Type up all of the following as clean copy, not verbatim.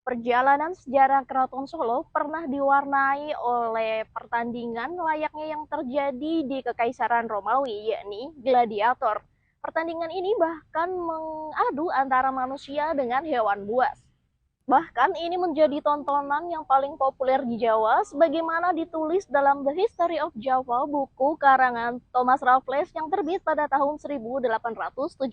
Perjalanan sejarah Keraton Solo pernah diwarnai oleh pertandingan layaknya yang terjadi di Kekaisaran Romawi, yakni gladiator. Pertandingan ini bahkan mengadu antara manusia dengan hewan buas. Bahkan ini menjadi tontonan yang paling populer di Jawa, sebagaimana ditulis dalam The History of Java, buku karangan Thomas Raffles yang terbit pada tahun 1817.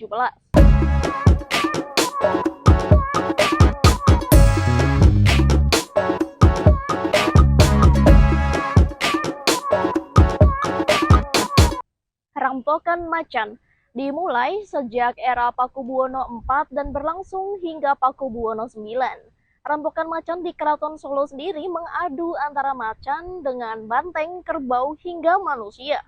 Rampokan Macan dimulai sejak era Pakubuwono IV dan berlangsung hingga Pakubuwono IX. Rampokan macan di Keraton Solo sendiri mengadu antara macan dengan banteng, kerbau, hingga manusia.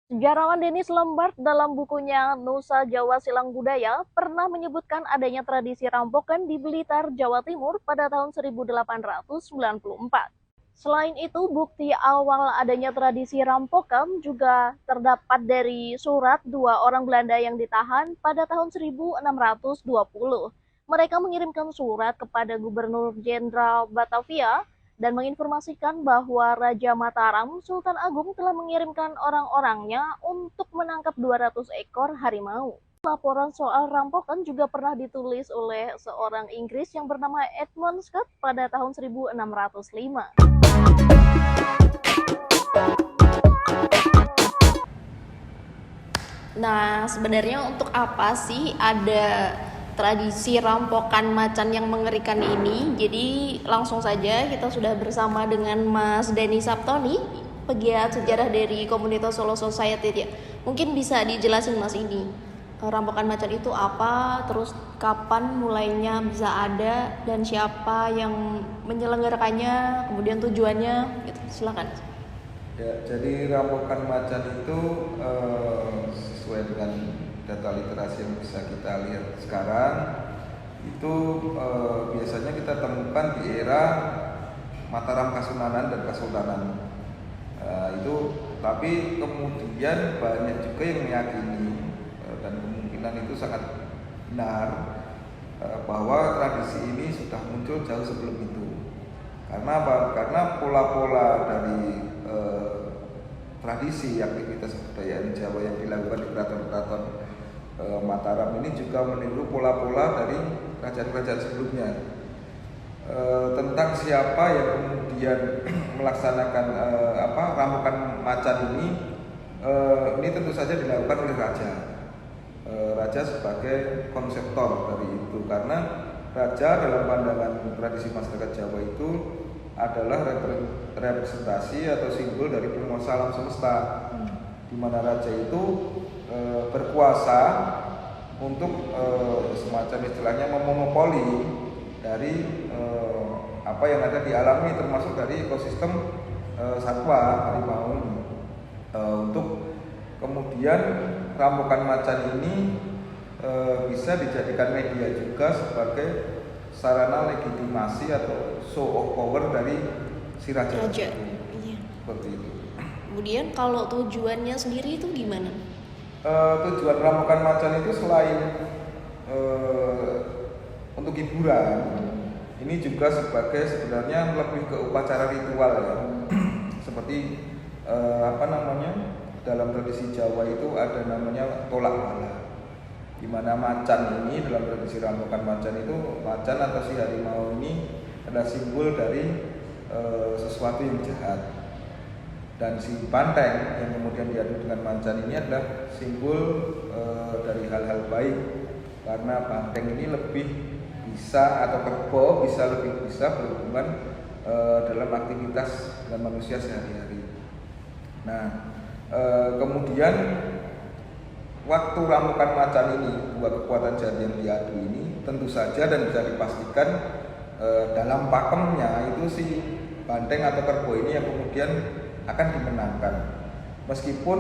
Sejarawan Denis Lembart dalam bukunya Nusa Jawa Silang Budaya pernah menyebutkan adanya tradisi rampokan di Blitar, Jawa Timur pada tahun 1894. Selain itu, bukti awal adanya tradisi rampokan juga terdapat dari surat dua orang Belanda yang ditahan pada tahun 1620. Mereka mengirimkan surat kepada Gubernur Jenderal Batavia dan menginformasikan bahwa Raja Mataram, Sultan Agung, telah mengirimkan orang-orangnya untuk menangkap 200 ekor harimau. Laporan soal rampokan juga pernah ditulis oleh seorang Inggris yang bernama Edmund Scott pada tahun 1605. Nah, sebenarnya untuk apa sih ada tradisi rampokan macan yang mengerikan ini? Jadi langsung saja kita sudah bersama dengan Mas Denny Saptoni, pegiat sejarah dari komunitas Solo Society. Ya. Mungkin bisa dijelasin Mas ini, rampokan macan itu apa, terus kapan mulainya bisa ada, dan siapa yang menyelenggarakannya, kemudian tujuannya, gitu. Silakan. Ya, jadi rampokan macan itu sesuai dengan data literasi yang bisa kita lihat sekarang itu biasanya kita temukan di era Mataram Kasunanan dan Kesultanan. Itu tapi kemudian banyak juga yang meyakini dan kemungkinan itu sangat benar bahwa tradisi ini sudah muncul jauh sebelum itu. Karena apa? Karena pola-pola dari tradisi aktivitas kebudayaan Jawa yang dilakukan di keraton-keraton Mataram ini juga meniru pola-pola dari kerajaan-kerajaan sebelumnya. Tentang siapa yang kemudian melaksanakan rampokan macan ini tentu saja dilakukan oleh raja. Raja sebagai konseptor dari itu, karena raja dalam pandangan tradisi masyarakat Jawa itu adalah representasi atau simbol dari penguasa alam semesta, di mana raja itu berkuasa untuk semacam istilahnya memonopoli dari apa yang ada di alam ini, termasuk dari ekosistem satwa harimau ini. Untuk kemudian rampokan macan ini bisa dijadikan media juga sebagai sarana legitimasi atau show of power dari si raja. Iya. Seperti itu. Kemudian kalau tujuannya sendiri itu gimana? Tujuan rampokan macan itu selain untuk hiburan, ini juga sebagai sebenarnya lebih ke upacara ritual ya. Seperti dalam tradisi Jawa itu ada namanya tolak bala, di mana macan ini dalam tradisi rampokan macan itu, macan atau si harimau ini adalah simbol dari sesuatu yang jahat, dan si banteng yang kemudian diadu dengan macan ini adalah simbol dari hal-hal baik, karena banteng ini lebih bisa, atau kerbau lebih bisa berhubungan dalam aktivitas dengan manusia sehari-hari. Nah, kemudian waktu rampokan macan ini, dua kekuatan jahat yang diadu ini, tentu saja dan bisa dipastikan dalam pakemnya itu si banteng atau kerbau ini yang kemudian akan dimenangkan. Meskipun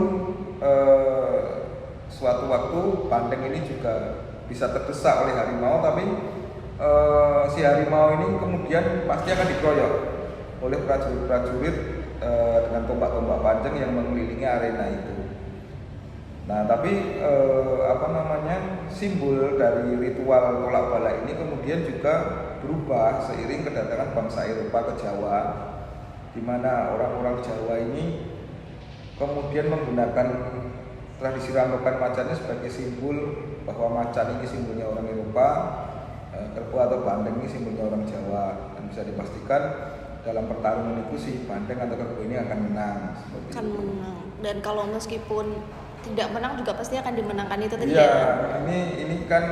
suatu waktu banteng ini juga bisa terdesak oleh harimau, tapi si harimau ini kemudian pasti akan dikeroyok oleh prajurit-prajurit dengan tombak-tombak panjang yang mengelilingi arena itu. Nah, tapi simbol dari ritual tolak bala ini kemudian juga berubah seiring kedatangan bangsa Eropa ke Jawa, di mana orang-orang Jawa ini kemudian menggunakan tradisi rambukan macannya sebagai simbol bahwa macan ini simbolnya orang Eropa, kerbau atau bandeng ini simbolnya orang Jawa, dan bisa dipastikan dalam pertarungan itu si bandeng atau kerbau ini akan menang. Akan menang. Dan kalau meskipun tidak menang juga pasti akan dimenangkan itu tadi ya. ya. Ini kan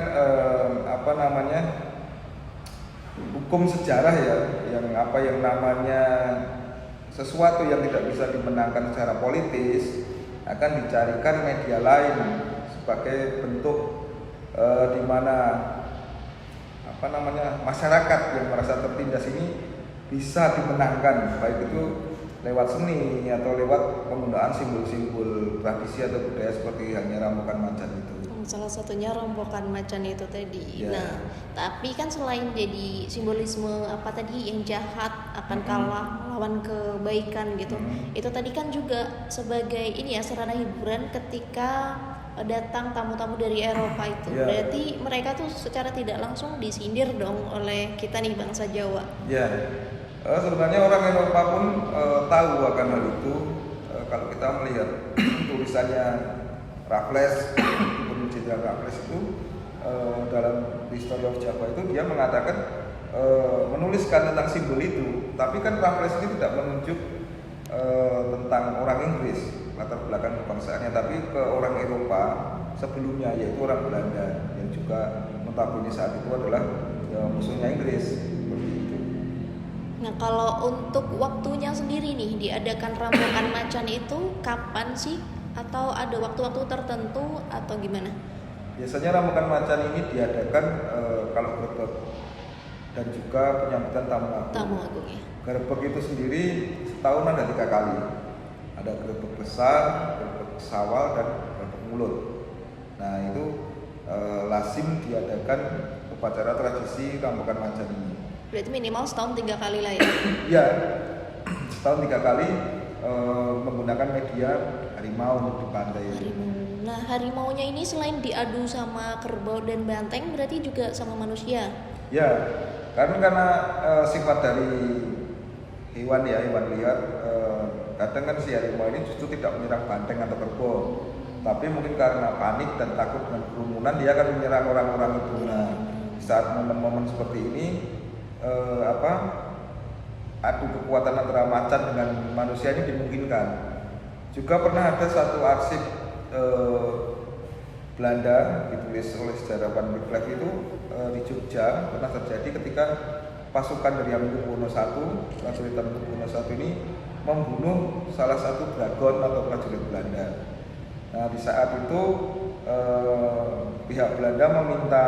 hukum sejarah ya, yang namanya sesuatu yang tidak bisa dimenangkan secara politis akan dicarikan media lain sebagai bentuk di mana masyarakat yang merasa tertindas ini bisa dimenangkan, baik itu lewat seni atau lewat penggunaan simbol-simbol tradisi atau budaya seperti halnya rambukan macan itu. Salah satunya rambukan macan itu tadi. Ya. Nah, tapi kan selain jadi simbolisme yang jahat akan kalah melawan kebaikan gitu. Itu tadi kan juga sebagai sarana hiburan ketika datang tamu-tamu dari Eropa itu. Ya. Berarti mereka tuh secara tidak langsung disindir dong oleh kita nih bangsa Jawa. Ya. Sebenarnya orang Eropa pun tahu akan hal itu. Kalau kita melihat tulisannya Raffles, Gubernur Jenderal Raffles itu dalam History of Java itu dia mengatakan menuliskan tentang simbol itu. Tapi kan Raffles ini tidak menunjuk tentang orang Inggris latar belakang kebangsaannya, tapi ke orang Eropa sebelumnya, yaitu orang Belanda yang juga notabene saat itu adalah musuhnya Inggris. Nah, kalau untuk waktunya sendiri nih diadakan rambukan macan itu kapan sih? Atau ada waktu-waktu tertentu atau gimana? Biasanya rambukan macan ini diadakan kalau grebek dan juga penyambutan tamu agung. Tamu agung ya. Grebek itu sendiri setahun ada 3 kali. Ada grebek besar, grebek sawal, dan grebek mulut. Nah itu lazim diadakan upacara tradisi rambukan macan ini. Berarti minimal setahun 3 kali lah ya? Iya, setahun 3 kali menggunakan media harimau untuk di pantai. Harimau. Nah, harimaunya ini selain diadu sama kerbau dan banteng, berarti juga sama manusia? Ya, karena sifat dari hewan liar, kadang kan si harimau ini justru tidak menyerang banteng atau kerbau, tapi mungkin karena panik dan takut dengan kerumunan dia akan menyerang orang-orang itu. Nah, saat momen-momen seperti ini adu kekuatan antara macan dengan manusia ini dimungkinkan. Juga pernah ada satu arsip Belanda ditulis oleh sejarawan Wycliffe itu di Jogja pernah terjadi ketika pasukan dari Hamengkubuwono I, prajurit Hamengkubuwono I ini membunuh salah satu dragon atau prajurit Belanda. Nah di saat itu pihak Belanda meminta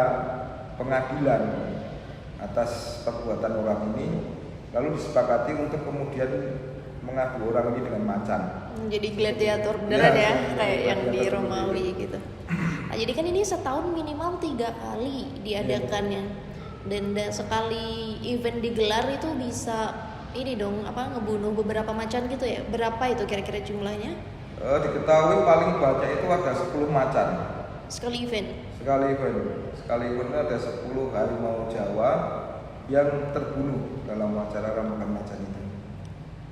pengadilan atas perbuatan orang ini, lalu disepakati untuk kemudian mengadu orang ini dengan macan. Jadi gladiator beneran ya, kayak yang di gladiator Romawi gitu. Nah, jadi kan ini setahun minimal 3 kali diadakannya, dan sekali event digelar itu bisa ngebunuh beberapa macan gitu ya. Berapa itu kira-kira jumlahnya? Diketahui paling banyak itu ada 10 macan. Sekali event ada 10 harimau Jawa yang terbunuh dalam acara rambukan macan itu.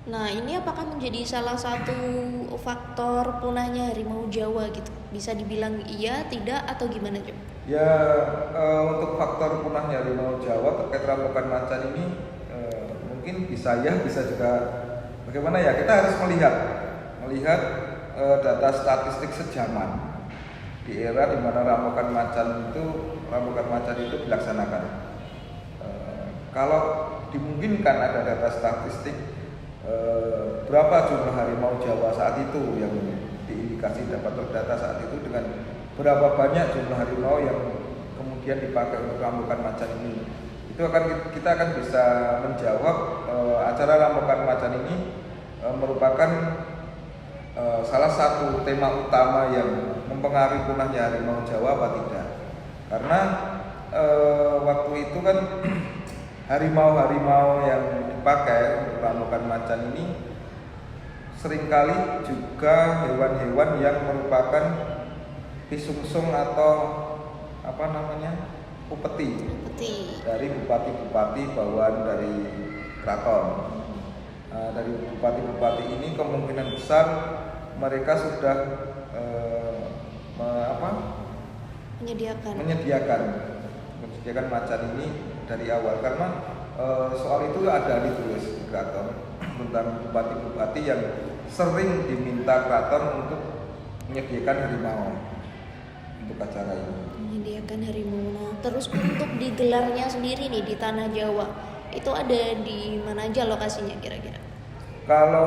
Nah, ini apakah menjadi salah satu faktor punahnya harimau Jawa gitu? Bisa dibilang iya, tidak, atau gimana, Jom? Ya, untuk faktor punahnya harimau Jawa terkait rambukan macan ini mungkin bisa ya, bisa juga bagaimana ya? Kita harus melihat data statistik sejaman di era di mana rambukan macan itu dilaksanakan. Kalau dimungkinkan ada data statistik berapa jumlah harimau Jawa saat itu yang diindikasi dapat terdata saat itu dengan berapa banyak jumlah harimau yang kemudian dipakai untuk rambukan macan ini, itu kita akan bisa menjawab acara rambukan macan ini merupakan salah satu tema utama yang mempengaruhi punahnya harimau Jawa apa tidak. Karena waktu itu kan harimau-harimau yang dipakai untuk rambukan macan ini seringkali juga hewan-hewan yang merupakan pisungsung atau upeti Peti. dari bupati-bupati bawahan dari keraton. Dari bupati-bupati ini kemungkinan besar mereka sudah menyediakan macan ini dari awal, karena soal itu ada ditulis di keraton tentang bupati-bupati yang sering diminta keraton untuk menyediakan harimau untuk acara ini. Menyediakan harimau. Nah, terus untuk digelarnya sendiri nih di tanah Jawa, itu ada di mana aja lokasinya kira-kira? Kalau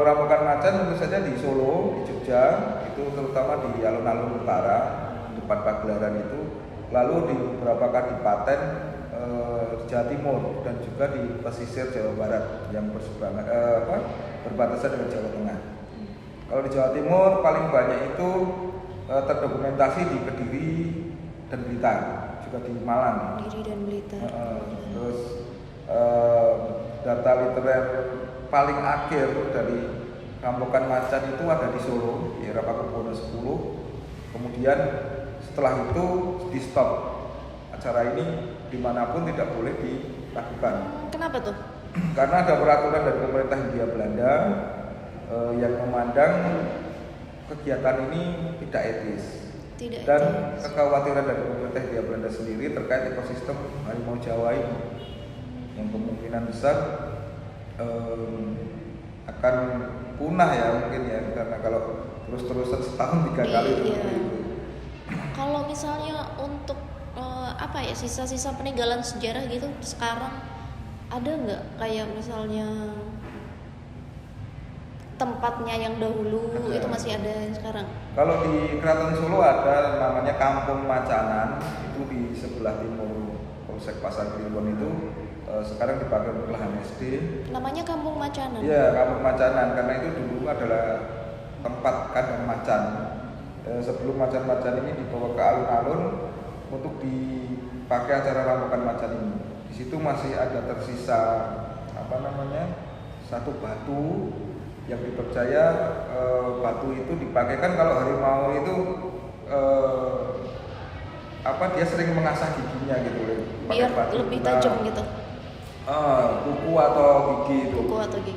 perampokan macan tentu saja di Solo, di Jogja, itu terutama di alun-alun utara, tempat pagelaran itu, lalu di beberapa kadipaten di Jawa Timur dan juga di pesisir Jawa Barat yang berbatasan dengan Jawa Tengah. Kalau di Jawa Timur paling banyak itu terdokumentasi di Kediri dan Blitar, juga di Malang. Kediri dan Blitar. Terus data literer paling akhir dari rampokan macan itu ada di Solo di era Pakubuwono X. Kemudian setelah itu di stop, acara ini dimanapun tidak boleh dilakukan. Kenapa tuh? Karena ada peraturan dari pemerintah Hindia Belanda yang memandang kegiatan ini tidak etis. Dan kekhawatiran dari pemerintah Hindia Belanda sendiri terkait ekosistem harimau Jawa ini yang kemungkinan besar akan punah ya mungkin ya, karena kalau terus-terusan setahun 3 kali seperti itu. Kalau misalnya untuk sisa-sisa peninggalan sejarah gitu sekarang ada nggak, kayak misalnya tempatnya yang dahulu itu masih ada sekarang? Kalau di Keraton Solo ada namanya Kampung Macanan, itu di sebelah timur Polsek Pasar Kliwon itu. Sekarang dipakai untuk lahan SD. Namanya Kampung Macanan? Iya, Kampung Macanan, karena itu dulu adalah tempat kandang macan. Sebelum macan-macan ini dibawa ke alun-alun untuk dipakai acara rampokan macan ini. Di situ masih ada tersisa satu batu yang dipercaya batu itu dipakai, kan kalau harimau itu dia sering mengasah giginya gitu loh. Biar lebih tajam gitu. Kuku atau gigi itu.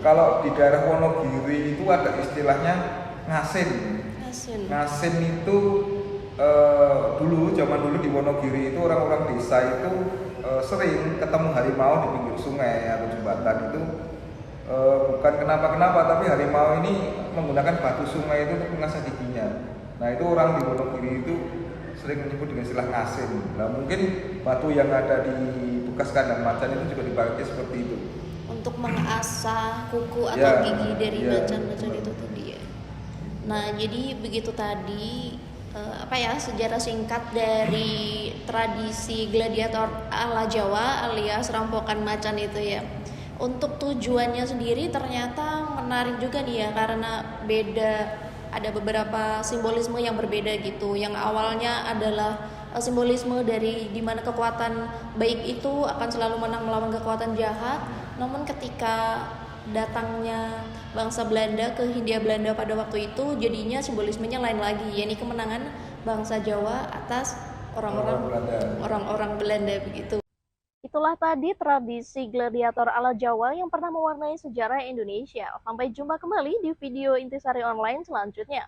Kalau di daerah Wonogiri itu ada istilahnya ngasin. Ngasin itu zaman dulu di Wonogiri itu orang-orang desa itu sering ketemu harimau di pinggir sungai atau jembatan itu. Bukan kenapa-kenapa, tapi harimau ini menggunakan batu sungai itu untuk mengasah giginya. Nah, itu orang di Wonogiri itu sering menyebut dengan istilah ngasin. Nah, mungkin batu yang ada di bekas kandang macan itu juga dipakai seperti itu untuk mengasah kuku atau gigi dari macan-macan itu tadi ya. Nah, jadi begitu tadi sejarah singkat dari tradisi gladiator ala Jawa alias rampokan macan itu ya. Untuk tujuannya sendiri ternyata menarik juga nih ya, karena ada beberapa simbolisme yang berbeda gitu. Yang awalnya adalah simbolisme dari dimana kekuatan baik itu akan selalu menang melawan kekuatan jahat. Namun ketika datangnya bangsa Belanda ke Hindia Belanda pada waktu itu, jadinya simbolismenya lain lagi, yakni kemenangan bangsa Jawa atas orang-orang Belanda begitu. Itulah tadi tradisi gladiator ala Jawa yang pernah mewarnai sejarah Indonesia. Sampai jumpa kembali di video Intisari Online selanjutnya.